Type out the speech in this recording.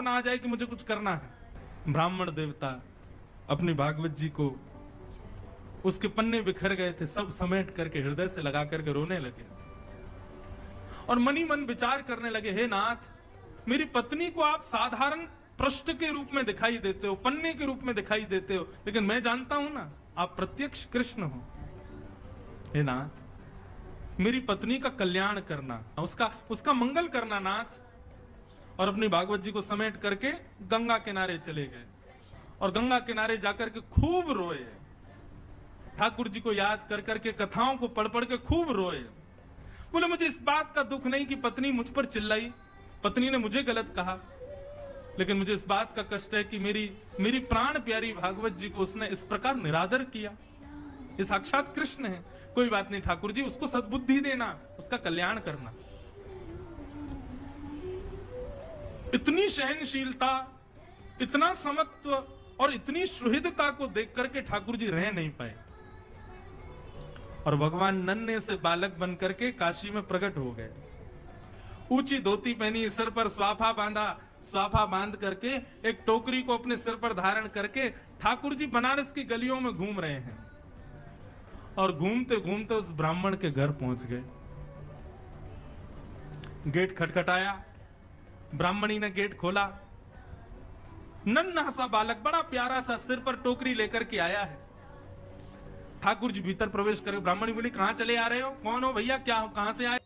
भावना आ जाए कि मुझे कुछ करना है। ब्राह्मण देवता अपनी भागवत जी को, उसके पन्ने बिखर गए थे, सब समेट करके हृदय से लगा करके रोने लगे और मनी मन विचार करने लगे, हे नाथ, मेरी पत्नी को आप साधारण पृष्ठ के रूप में दिखाई देते हो, पन्ने के रूप में दिखाई देते हो, लेकिन मैं जानता हूं ना आप प्रत्यक्ष कृष्ण हो। हे नाथ, मेरी पत्नी का कल्याण करना, उसका मंगल करना नाथ। और अपनी भागवत जी को समेट करके गंगा किनारे चले गए और गंगा किनारे जाकर के खूब रोए, ठाकुर जी को याद कर करके, कथाओं को पढ़ पढ़ के खूब रोए। बोले मुझे इस बात का दुख नहीं कि पत्नी मुझ पर चिल्लाई, पत्नी ने मुझे गलत कहा, लेकिन मुझे इस बात का कष्ट है कि मेरी प्राण प्यारी भागवत जी को उसने इस प्रकार निरादर किया। ये साक्षात कृष्ण है। कोई बात नहीं ठाकुर जी, उसको सद्बुद्धि देना, उसका कल्याण करना। इतनी सहनशीलता, इतना समत्व और इतनी सुहृदता को देख करके ठाकुर जी रह नहीं पाए और भगवान नन्हे से बालक बन करके काशी में प्रकट हो गए। ऊंची धोती पहनी, सिर पर स्वाफा बांधा, स्वाफा बांध करके एक टोकरी को अपने सिर पर धारण करके ठाकुर जी बनारस की गलियों में घूम रहे हैं और घूमते घूमते उस ब्राह्मण के घर पहुंच गए। गेट खटखटाया, ब्राह्मणी ने गेट खोला। नन्हा सा बालक, बड़ा प्यारा सा, सिर पर टोकरी लेकर के आया है। ठाकुर जी भीतर प्रवेश कर, ब्राह्मणी बोली कहां चले आ रहे हो, कौन हो भैया, क्या हो, कहां से आए